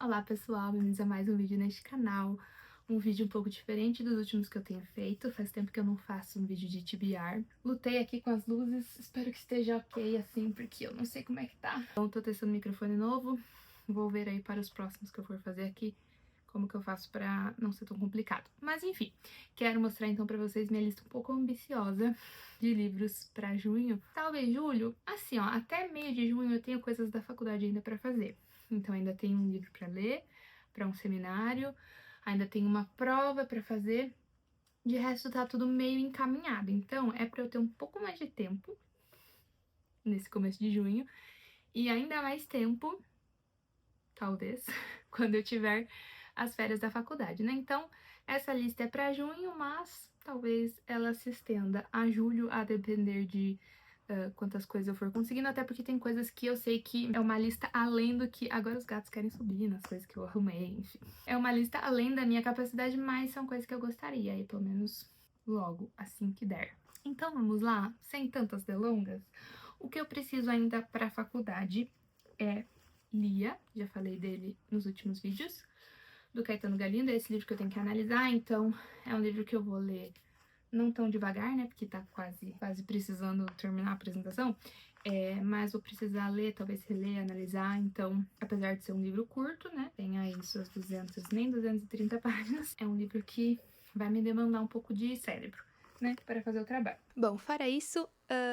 Olá pessoal, bem-vindos a mais um vídeo neste canal. Um vídeo um pouco diferente dos últimos que eu tenho feito. Faz tempo que eu não faço um vídeo de TBR. Lutei aqui com as luzes, espero que esteja ok assim, porque eu não sei como é que tá. Então tô testando microfone novo, vou ver aí para os próximos que eu for fazer aqui como que eu faço pra não ser tão complicado. Mas enfim, quero mostrar então pra vocês minha lista um pouco ambiciosa de livros pra junho. Talvez julho, assim ó, até meio de junho eu tenho coisas da faculdade ainda pra fazer. Então ainda tenho um livro pra ler, pra um seminário, ainda tenho uma prova pra fazer. De resto tá tudo meio encaminhado, então é pra eu ter um pouco mais de tempo nesse começo de junho e ainda mais tempo, talvez, quando eu tiver as férias da faculdade, né? Então, essa lista é para junho, mas talvez ela se estenda a julho, a depender de quantas coisas eu for conseguindo, até porque tem coisas que eu sei que é uma lista além do que... Agora os gatos querem subir nas coisas que eu arrumei, enfim. É uma lista além da minha capacidade, mas são coisas que eu gostaria, aí pelo menos logo, assim que der. Então vamos lá, sem tantas delongas. O que eu preciso ainda para a faculdade é Lia, já falei dele nos últimos vídeos, do Caetano Galindo, é esse livro que eu tenho que analisar, então é um livro que eu vou ler não tão devagar, né, porque tá quase precisando terminar a apresentação, mas vou precisar ler, talvez reler, analisar, então, apesar de ser um livro curto, né, tem aí suas 200, nem 230 páginas, é um livro que vai me demandar um pouco de cérebro, né, para fazer o trabalho. Bom, fora isso,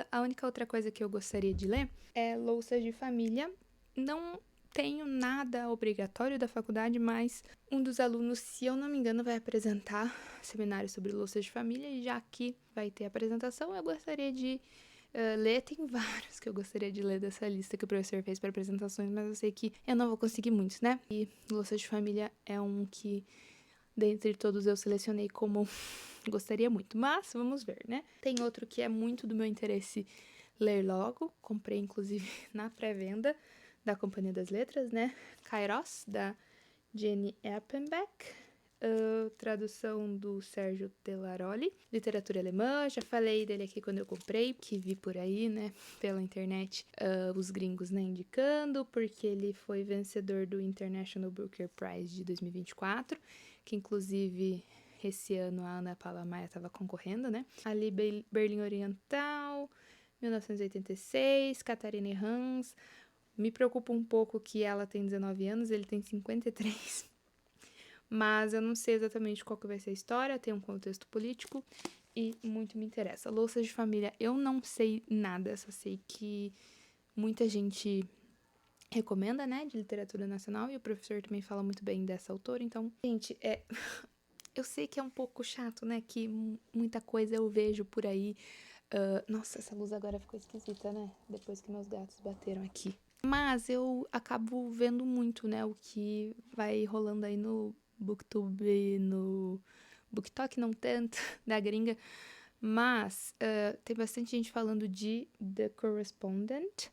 a única outra coisa que eu gostaria de ler é Louças de Família. Não tenho nada obrigatório da faculdade, mas um dos alunos, se eu não me engano, vai apresentar seminário sobre louças de família, e já que vai ter apresentação, eu gostaria de ler. Tem vários que eu gostaria de ler dessa lista que o professor fez para apresentações, mas eu sei que eu não vou conseguir muitos, né? E louças de família é um que, dentre todos, eu selecionei como gostaria muito, mas vamos ver, né? Tem outro que é muito do meu interesse ler logo, comprei inclusive na pré-venda da Companhia das Letras, né? Kairos, da Jenny Eppenbeck, tradução do Sérgio Telaroli, literatura alemã, já falei dele aqui quando eu comprei, que vi por aí, né, pela internet, os gringos, né, indicando, porque ele foi vencedor do International Booker Prize de 2024, que inclusive esse ano a Ana Paula Maia estava concorrendo, né, ali Berlim Oriental, 1986, Katharine Hans. Me preocupa um pouco que ela tem 19 anos, ele tem 53. Mas eu não sei exatamente qual que vai ser a história, tem um contexto político e muito me interessa. Louças de Família, eu não sei nada, só sei que muita gente recomenda, né, de literatura nacional, e o professor também fala muito bem dessa autora, então, gente, eu sei que é um pouco chato, né, que muita coisa eu vejo por aí. Nossa, essa luz agora ficou esquisita, né, depois que meus gatos bateram aqui. Mas eu acabo vendo muito, né, o que vai rolando aí no Booktube, no BookTok, não tanto, da gringa. Mas tem bastante gente falando de The Correspondent,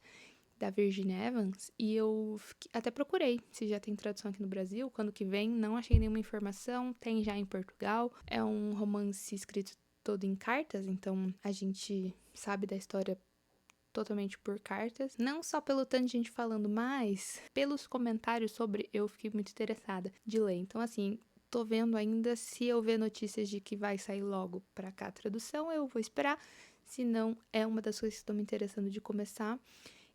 da Virginia Evans, e eu até procurei se já tem tradução aqui no Brasil, quando que vem, não achei nenhuma informação, tem já em Portugal. É um romance escrito todo em cartas, então a gente sabe da história totalmente por cartas, não só pelo tanto de gente falando, mas pelos comentários sobre, eu fiquei muito interessada de ler. Então, assim, tô vendo ainda, se eu ver notícias de que vai sair logo pra cá a tradução, eu vou esperar, se não, é uma das coisas que estou me interessando de começar.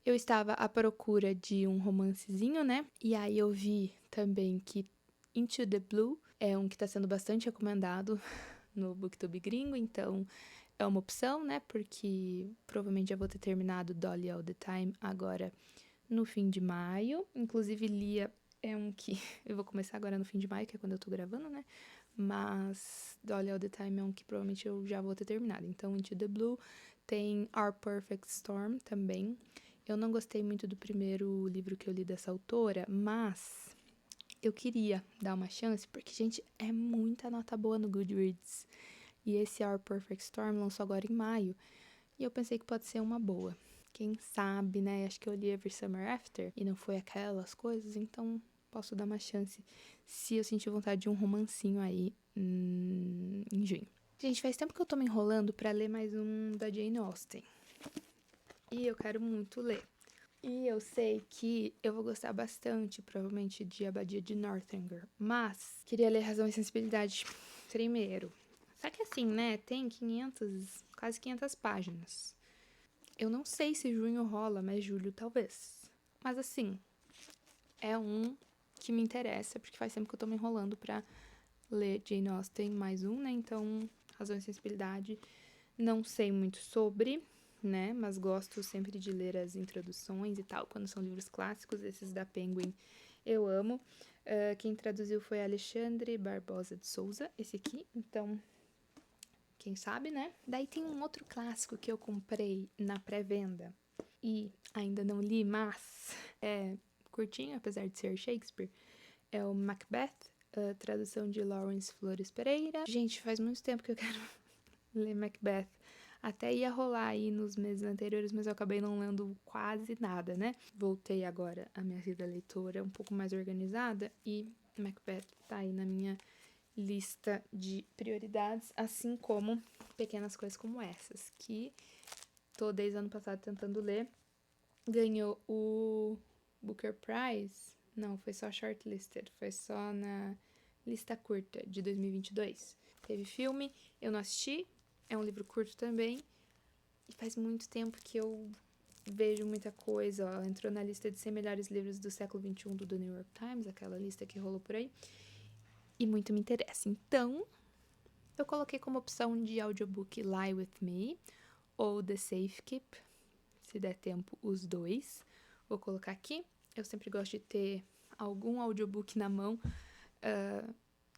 Eu estava à procura de um romancezinho, né, e aí eu vi também que Into the Blue é um que tá sendo bastante recomendado no Booktube gringo, então é uma opção, né? Porque provavelmente já vou ter terminado Dolly All the Time agora no fim de maio. Inclusive, Lia é um que eu vou começar agora no fim de maio, que é quando eu tô gravando, né? Mas Dolly All the Time é um que provavelmente eu já vou ter terminado. Então, Into the Blue, tem Our Perfect Storm também. Eu não gostei muito do primeiro livro que eu li dessa autora, mas eu queria dar uma chance, porque, gente, é muita nota boa no Goodreads. E esse Our Perfect Storm lançou agora em maio. E eu pensei que pode ser uma boa. Quem sabe, né? Acho que eu li Every Summer After e não foi aquelas coisas, então posso dar uma chance se eu sentir vontade de um romancinho aí em junho. Gente, faz tempo que eu tô me enrolando pra ler mais um da Jane Austen. E eu quero muito ler. E eu sei que eu vou gostar bastante, provavelmente, de Abadia de Northanger. Mas queria ler Razão e Sensibilidade primeiro. Só que assim, né, tem quase 500 páginas. Eu não sei se junho rola, mas julho talvez. Mas assim, é um que me interessa, porque faz tempo que eu tô me enrolando pra ler Jane Austen mais um, né? Então, Razão e Sensibilidade, não sei muito sobre, né? Mas gosto sempre de ler as introduções e tal, quando são livros clássicos. Esses da Penguin eu amo. Quem traduziu foi Alexandre Barbosa de Souza, esse aqui. Então, quem sabe, né? Daí tem um outro clássico que eu comprei na pré-venda e ainda não li, mas é curtinho, apesar de ser Shakespeare. É o Macbeth, a tradução de Lawrence Flores Pereira. Gente, faz muito tempo que eu quero ler Macbeth. Até ia rolar aí nos meses anteriores, mas eu acabei não lendo quase nada, né? Voltei agora à minha vida leitora um pouco mais organizada e Macbeth tá aí na minha lista de prioridades, assim como pequenas coisas como essas, que tô desde o ano passado tentando ler. Ganhou o Booker Prize, não, foi só shortlisted, foi só na lista curta de 2022. Teve filme, eu não assisti, é um livro curto também, e faz muito tempo que eu vejo muita coisa, ó, entrou na lista de 100 melhores livros do século XXI do The New York Times, aquela lista que rolou por aí, e muito me interessa. Então, eu coloquei como opção de audiobook Lie With Me ou The Safe Keep, se der tempo, os dois. Vou colocar aqui. Eu sempre gosto de ter algum audiobook na mão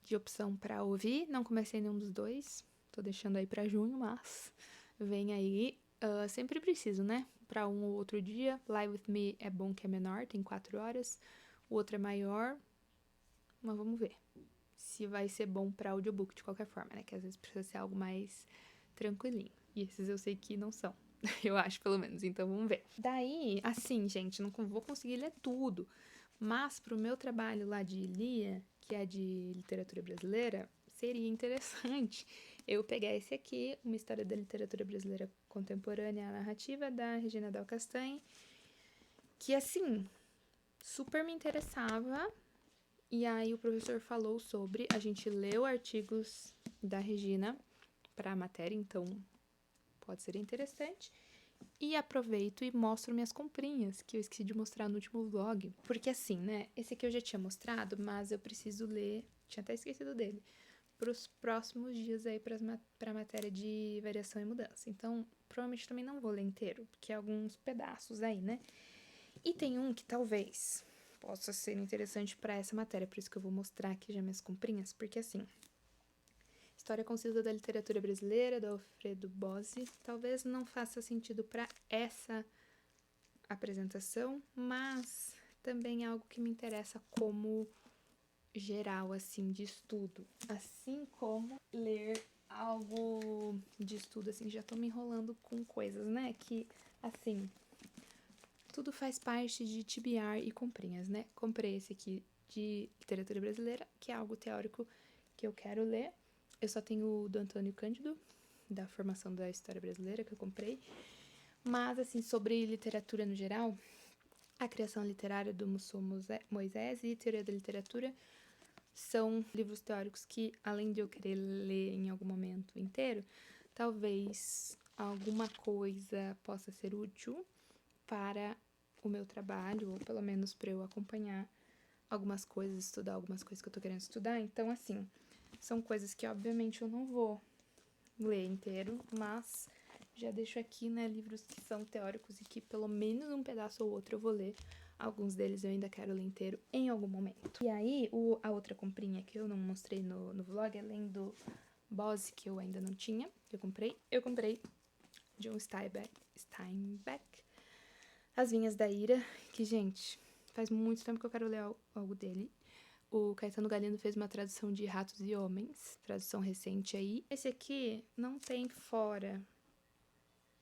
de opção para ouvir. Não comecei nenhum dos dois, tô deixando aí para junho, mas vem aí. Sempre preciso, né? Para um ou outro dia. Lie With Me é bom que é menor, tem 4 horas. O outro é maior, mas vamos ver se vai ser bom para audiobook de qualquer forma, né? Que às vezes precisa ser algo mais tranquilinho. E esses eu sei que não são. Eu acho, pelo menos. Então, vamos ver. Daí, assim, gente, não vou conseguir ler tudo. Mas pro meu trabalho lá de LIA, que é de literatura brasileira, seria interessante eu pegar esse aqui, Uma História da Literatura Brasileira Contemporânea, a narrativa da Regina Del Castanho, que, assim, super me interessava. E aí o professor falou sobre, a gente leu artigos da Regina para a matéria, então pode ser interessante. E aproveito e mostro minhas comprinhas, que eu esqueci de mostrar no último vlog. Porque assim, né, esse aqui eu já tinha mostrado, mas eu preciso ler, tinha até esquecido dele, para os próximos dias aí para a matéria de variação e mudança. Então, provavelmente também não vou ler inteiro, porque é alguns pedaços aí, né? E tem um que talvez possa ser interessante para essa matéria, por isso que eu vou mostrar aqui já minhas comprinhas, porque assim, História Concisa da Literatura Brasileira, do Alfredo Bozzi, talvez não faça sentido para essa apresentação, mas também é algo que me interessa como geral, assim, de estudo. Assim como ler algo de estudo, assim, já tô me enrolando com coisas, né, que, assim, tudo faz parte de TBR e comprinhas, né? Comprei esse aqui de literatura brasileira, que é algo teórico que eu quero ler. Eu só tenho o do Antônio Cândido, da formação da história brasileira, que eu comprei. Mas, assim, sobre literatura no geral, A Criação Literária do Mussou Moisés e Teoria da Literatura são livros teóricos que, além de eu querer ler em algum momento inteiro, talvez alguma coisa possa ser útil para o meu trabalho, ou pelo menos para eu acompanhar algumas coisas, estudar algumas coisas que eu tô querendo estudar. Então, assim, são coisas que obviamente eu não vou ler inteiro, mas já deixo aqui, né, livros que são teóricos e que pelo menos um pedaço ou outro eu vou ler. Alguns deles eu ainda quero ler inteiro em algum momento. E aí, a outra comprinha que eu não mostrei no vlog, além do Bose, que eu ainda não tinha, eu comprei John Steinbeck, As Vinhas da Ira, que, gente, faz muito tempo que eu quero ler algo dele. O Caetano Galindo fez uma tradução de Ratos e Homens, tradução recente aí. Esse aqui não tem fora.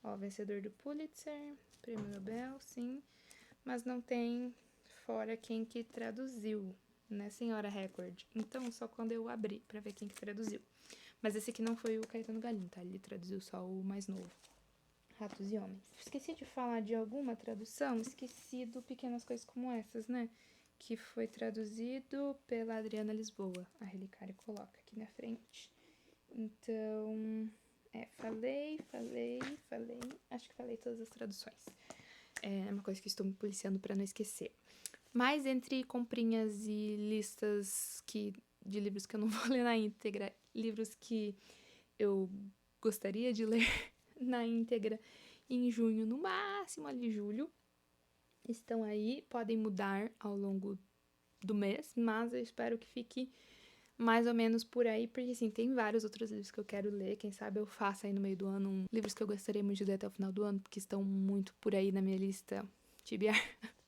Ó, vencedor do Pulitzer, Prêmio Nobel, sim. Mas não tem fora quem que traduziu, né, Senhora Record. Então, só quando eu abri pra ver quem que traduziu. Mas esse aqui não foi o Caetano Galindo, tá? Ele traduziu só o mais novo. Ratos e Homens. Esqueci de falar de alguma tradução, esqueci do Pequenas Coisas Como Essas, né? Que foi traduzido pela Adriana Lisboa. A Relicária coloca aqui na frente. Então, falei. Acho que falei todas as traduções. É uma coisa que estou me policiando para não esquecer. Mas entre comprinhas e listas de livros que eu não vou ler na íntegra, livros que eu gostaria de ler na íntegra em junho, no máximo ali julho, estão aí, podem mudar ao longo do mês, mas eu espero que fique mais ou menos por aí, porque assim, tem vários outros livros que eu quero ler, quem sabe eu faça aí no meio do ano livros que eu gostaria muito de ler até o final do ano, porque estão muito por aí na minha lista TBR.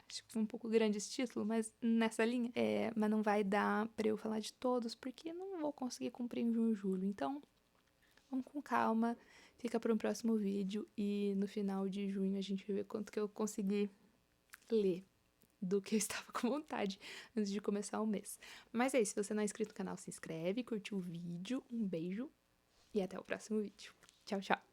Acho que foi um pouco grande esse título, mas nessa linha. Mas não vai dar pra eu falar de todos, porque eu não vou conseguir cumprir em junho e julho. Então, vamos com calma, fica para um próximo vídeo e no final de junho a gente vê quanto que eu consegui ler do que eu estava com vontade antes de começar o mês. Mas é isso, se você não é inscrito no canal, se inscreve, curte o vídeo, um beijo e até o próximo vídeo. Tchau, tchau!